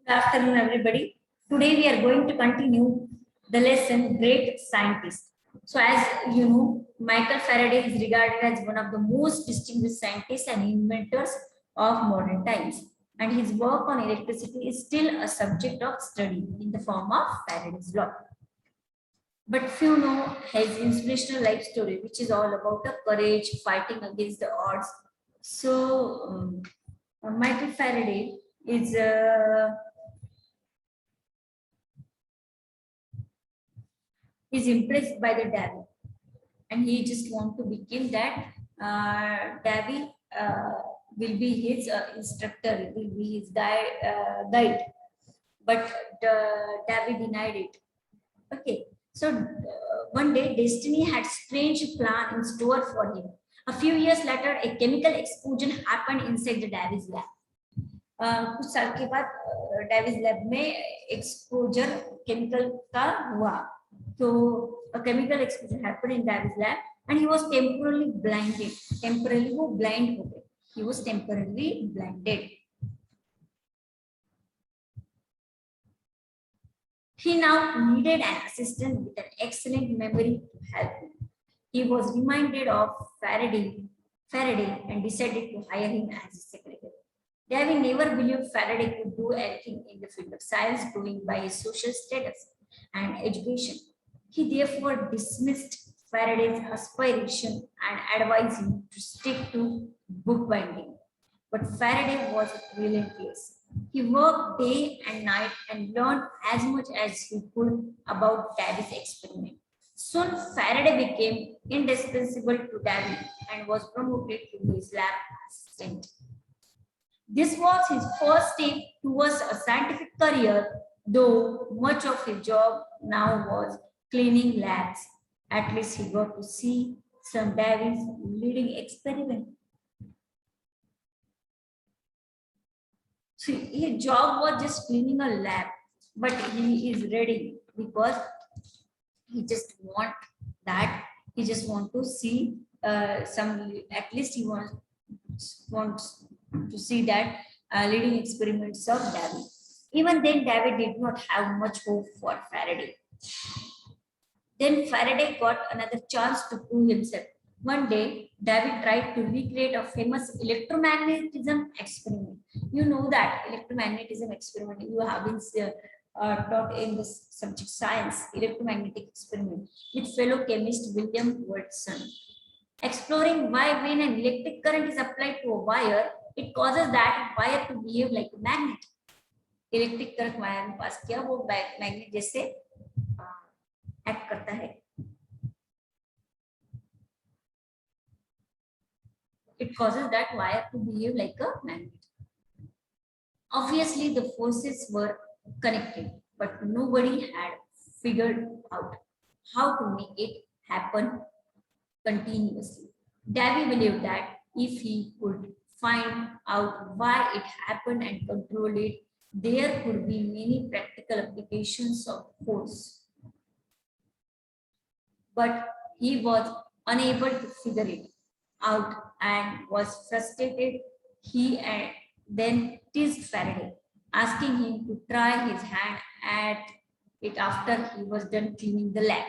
Good afternoon, everybody. Today we are going to continue the lesson Great Scientist. So, as you know, Michael Faraday is regarded as one of the most distinguished scientists and inventors of modern times, and his work on electricity is still a subject of study in the form of Faraday's law. But few know his inspirational life story, which is all about the courage fighting against the odds. So, Michael Faraday is impressed by the Davy, and he just want to begin that Davy will be his instructor, will be his guide. But Davy denied it. Okay, so one day destiny had strange plan in store for him. A few years later, a chemical explosion happened inside the Davy's lab. कुछ साल के बाद Davis lab में exposure chemical का हुआ. So a chemical explosion happened in Davis lab, and he was temporarily blinded. Temporarily वो blind हो गए. He was temporarily blinded. He now needed an assistant with an excellent memory to help him. He was reminded of Faraday and decided to hire him as his secretary. Davy never believed Faraday could do anything in the field of science, going by his social status and education. He therefore dismissed Faraday's aspiration and advised him to stick to bookbinding. But Faraday was relentless. He worked day and night and learned as much as he could about Davy's experiment. Soon Faraday became indispensable to Davy and was promoted to his lab assistant. This was his first step towards a scientific career, though much of his job now was cleaning labs. At least he got to see some Davy's leading experiment. So his job was just cleaning a lab, but he is ready because he just want that. He just want to see some. At least he wants to see that leading experiments of Davy. Even then, Davy did not have much hope for Faraday. Then Faraday got another chance to prove himself. One day, Davy tried to recreate a famous electromagnetism experiment. You know that electromagnetism experiment you have been taught in the subject science, electromagnetic experiment, with fellow chemist William Watson. Exploring why when an electric current is applied to a wire, it causes that wire to behave like a magnet. Electric current wire में पास किया वो magnet जैसे act करता है. It causes that wire to behave like a magnet. Obviously, the forces were connected, but nobody had figured out how to make it happen continuously. Davy believed that if he could find out why it happened and control it, there could be many practical applications of force. But he was unable to figure it out and was frustrated. He then teased Faraday, asking him to try his hand at it after he was done cleaning the lab.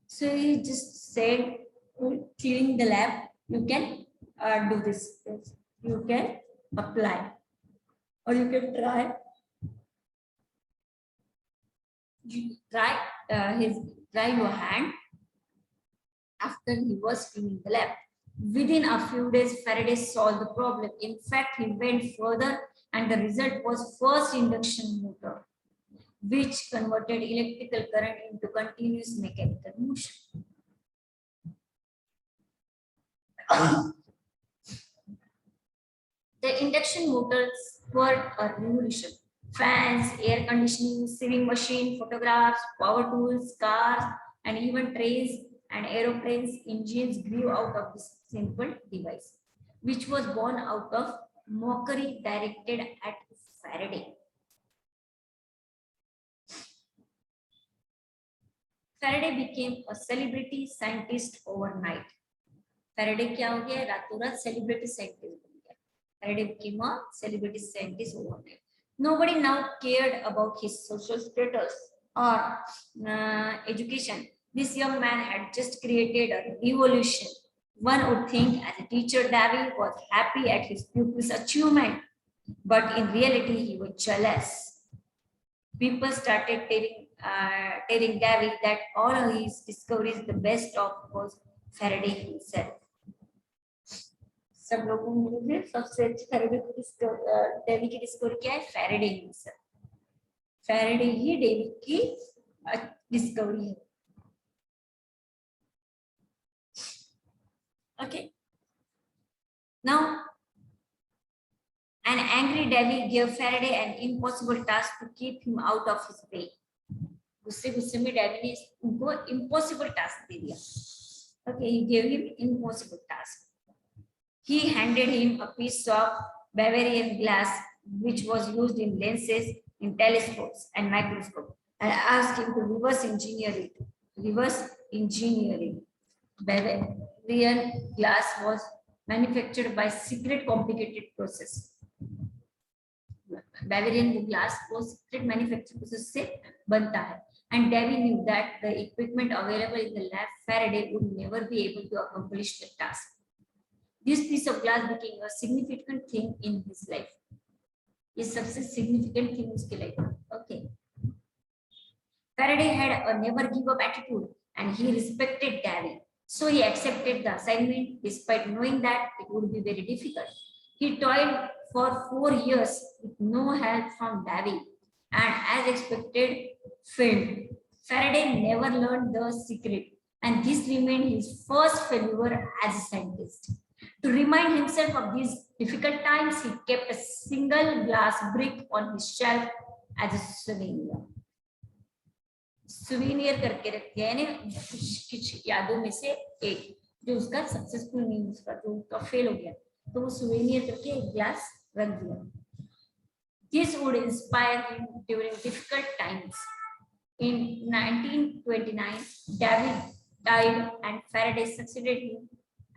So he just said, cleaning the lab, you can do this. You can apply, or you can try. You try your hand after he was cleaning the lab. Within a few days, Faraday solved the problem. In fact, he went further, and the result was first induction motor, which converted electrical current into continuous mechanical motion. The induction motors were a revolution. Fans, air conditioning, sewing machine, photographs, power tools, cars, and even trains and aeroplanes engines grew out of this simple device, which was born out of mockery directed at Faraday. Faraday became a celebrity scientist overnight. Faraday क्या हो गया? रातों रात celebrity scientist बन गया. Faraday became a celebrity scientist overnight. Nobody now cared about his social status or education. This young man had just created a revolution. One would think as a teacher, Davy was happy at his pupil's achievement, but in reality, he was jealous. People started telling Davy that all of his discoveries, the best of was Faraday himself. सब लोगों को मिले सबसे अच्छी Faraday की Davy की discovery क्या है? Faraday himself. फैराडे ही डेवी की डिस्कवरी है. Okay. Now, an angry Davy gave Faraday an impossible task to keep him out of his way. गुस्से में Davy ने उनको impossible task दे दिया. Okay, he gave him impossible task. He handed him a piece of Bavarian glass which was used in lenses, in telescopes and microscopes, and asked him to reverse engineer it. Reverse engineering. Bavarian glass was manufactured by secret complicated process. Bavarian glass was secret manufactured process से बनता है. And Davy knew that the equipment available in the lab, Faraday would never be able to accomplish the task. This piece of glass became a significant thing in his life. ये सबसे significant thing उसके life. Okay. Faraday had a never give up attitude and he respected Davy. So he accepted the assignment despite knowing that it would be very difficult. He toiled for 4 years with no help from Davy and as expected failed. Faraday never learned the secret and this remained his first failure as a scientist. To remind himself of these difficult times, he kept a single glass brick on his shelf as a souvenir. Souvenir करके रखते हैं कुछ यादों में से एक जो उसका सक्सेसफुल नहीं उसका जो उसका फेल हो गया तो वो souvenir करके एक ग्लास रख दिया. This would inspire him during difficult times. In 1929, Davy died and Faraday succeeded him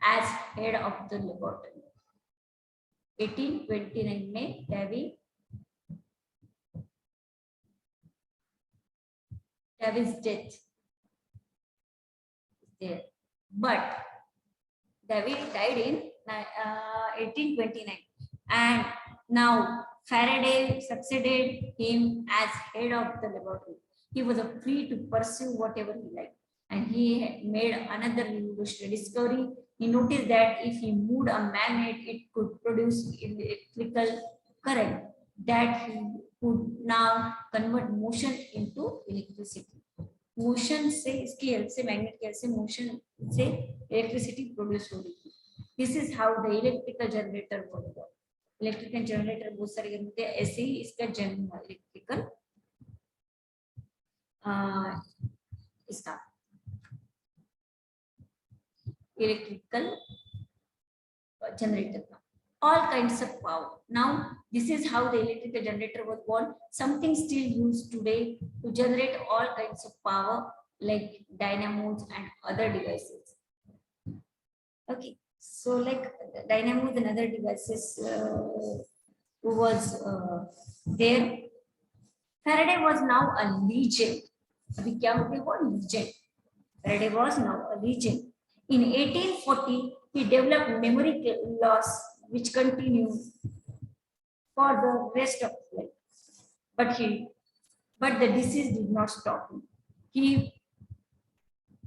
as head of the laboratory. 1829 में Davy's death is there, but Davy died in 1829, and now Faraday succeeded him as head of the laboratory. He was free to pursue whatever he liked, and he made another revolutionary discovery. He noticed that if he moved a magnet, it could produce electrical current that he could now convert motion into electricity. Motion से इसकी help से magnet की help से motion से electricity produce हो रही थी. This is how the electrical generator works. Electrical generator बहुत सारे होते हैं ऐसे ही इसका जन्म हुआ इलेक्ट्रिकल इसका electrical generator. All kinds of power. Now, this is how the electrical generator was born. Something still used today to generate all kinds of power like dynamos and other devices. Okay, so like dynamos and other devices was there. Faraday was now a legend. अभी क्या हो गया वो legend. Faraday was now a legend. In 1840, he developed memory loss, which continued for the rest of his life. But the disease did not stop him. He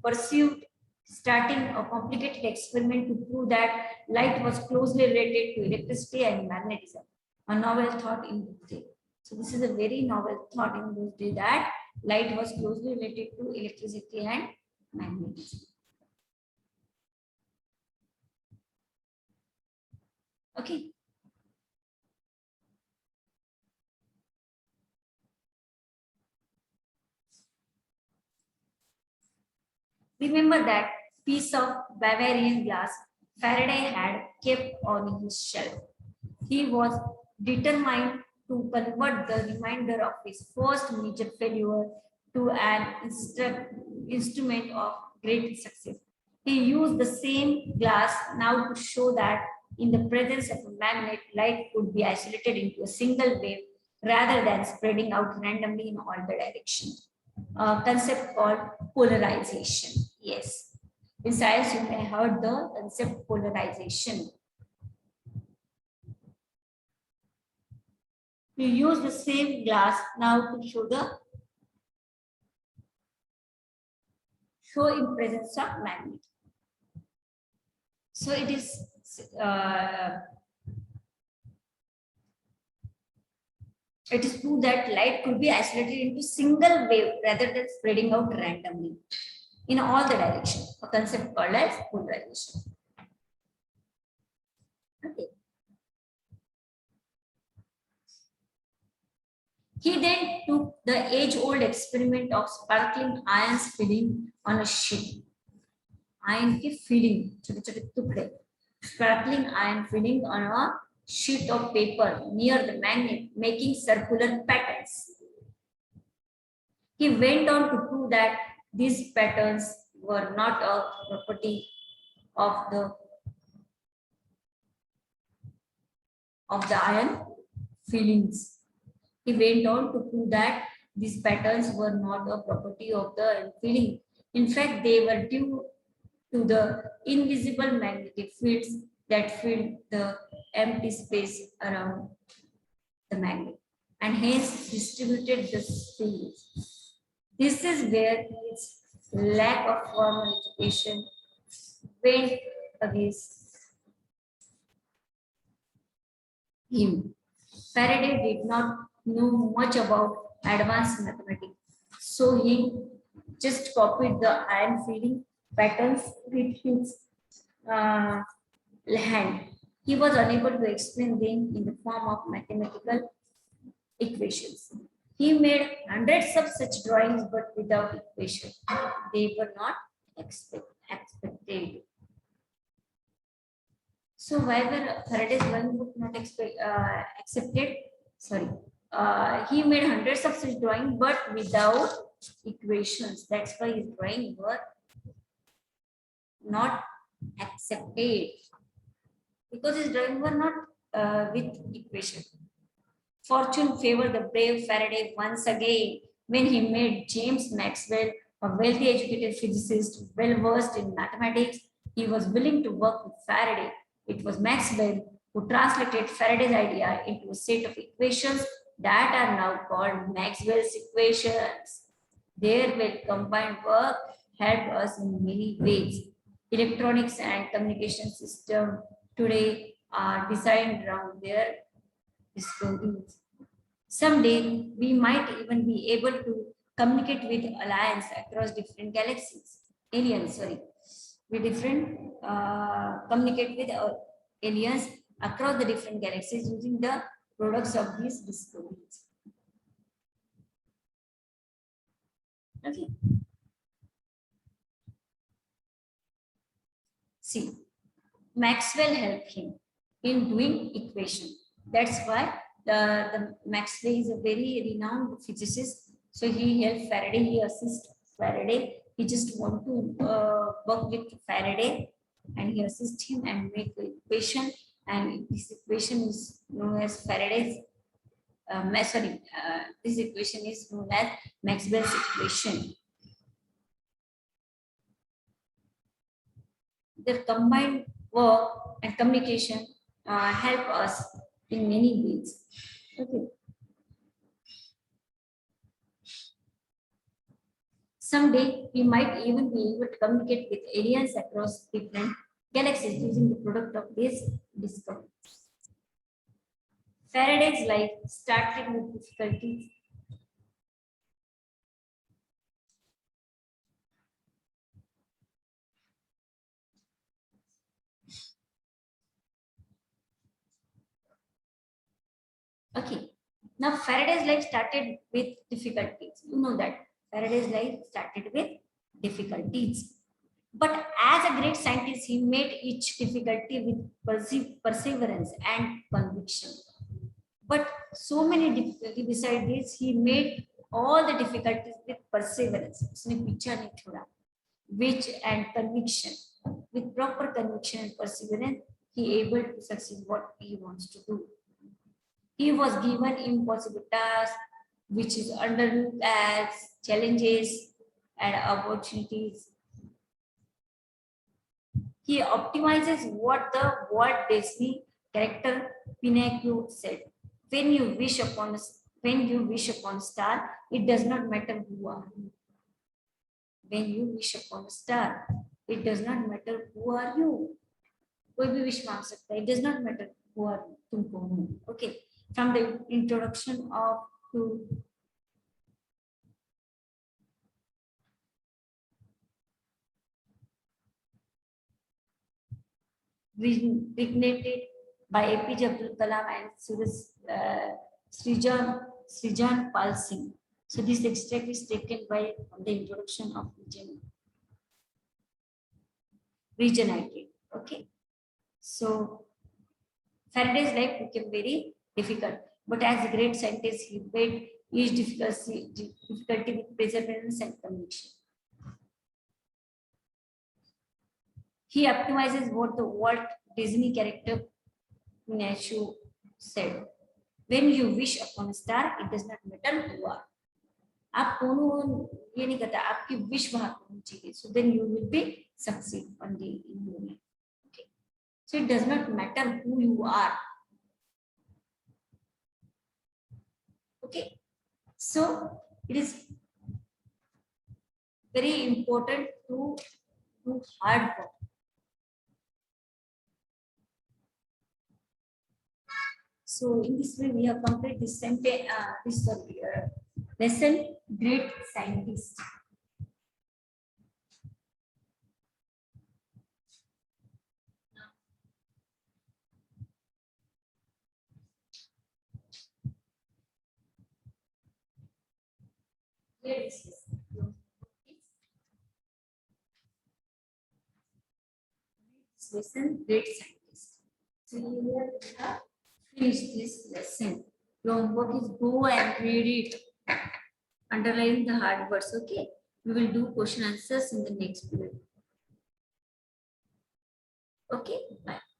pursued starting a complicated experiment to prove that light was closely related to electricity and magnetism. A novel thought in those days. So this is a very novel thought in those days that light was closely related to electricity and magnetism. Okay. Remember that piece of Bavarian glass Faraday had kept on his shelf. He was determined to convert the remainder of his first major failure to an instrument of great success. He used the same glass now to show that in the presence of a magnet, light could be isolated into a single wave rather than spreading out randomly in all the directions. A concept called polarization. Yes. In science, you may have heard the concept polarization. You use the same glass now to show in presence of magnet. So it is proved that light could be isolated into single wave rather than spreading out randomly in all the directions. A concept called as polarization. Okay. He then took the age-old experiment of sparkling ions filling on a sheet. Iron ki filling, sparkling iron filling on a sheet of paper near the magnet, making circular patterns. He went on to prove that these patterns were not a property of the iron fillings. He went on to prove that these patterns were not a property of the filling. In fact, they were due to the invisible magnetic fields that filled the empty space around the magnet and hence distributed the fields. This is where his lack of formal education went against him. Faraday did not know much about advanced mathematics, so he just copied the iron filling patterns with his hand. He was unable to explain them in the form of mathematical equations. He made hundreds of such drawings, but without equation. They were not expected. So why were Faraday's drawing book not accepted? Sorry. He made hundreds of such drawings, but without equations. That's why his drawing were not accepted, because his drawing were not with equation. Fortune favored the brave Faraday once again when he made James Maxwell, a wealthy educated physicist well versed in mathematics. He was willing to work with Faraday. It was Maxwell who translated Faraday's idea into a set of equations that are now called Maxwell's equations. Their well combined work helped us in many ways. Electronics and communication systems today are designed around their discoveries. Someday, we might even be able to communicate with aliens across different galaxies. Aliens, sorry. Communicate with aliens across the different galaxies using the products of these discoveries. Okay. See, Maxwell helped him in doing equation. That's why the Maxwell is a very renowned physicist. So he helped Faraday, he assisted Faraday. He just want to work with Faraday and he assist him and make the equation. And this equation is known as Faraday's, this equation is known as Maxwell's equation. Their combined work and communication help us in many ways. Okay. Someday, we might even be able to communicate with aliens across different galaxies using the product of this discovery. Faraday's life started with difficulties. Okay. Now, Faraday's life started with difficulties. You know that. Faraday's life started with difficulties. But as a great scientist, he made each difficulty with perseverance and conviction. But so many difficulties beside this, he made all the difficulties with perseverance, which and conviction. With proper conviction and perseverance, he able to succeed what he wants to do. He was given impossible tasks, which is underlooked as challenges and opportunities. He optimizes what the Walt Disney character Pinocchio said. When you wish upon a star, it does not matter who you are. When you wish upon a star, it does not matter who are you. कोई भी wish मांग सकता है. It does not matter who are you. तुम कौन हो. Okay. From the introduction of to written by APJ Abdul Kalam and Srijan Pal Singh. So this extract is taken by the introduction of region. Okay. So Faraday's life became very difficult, but as a great scientist, he made each difficulty with perseverance and conviction. He optimizes what the Walt Disney character Pinocchio said. When you wish upon a star, it does not matter who you are. आप कौन हो ये नहीं कहता, आपकी wish वहां होनी चाहिए. So then you will be succeed on the in your life. Okay. So it does not matter who you are. Okay. So it is very important to do hard work. So in this way, we have completed this sentence, lesson, Great Scientist. Here is this. Lesson, Great Scientist. So here we have finished this lesson. Your homework is go and read it. Underline the hard words, okay? We will do question answers in the next period. Okay, bye.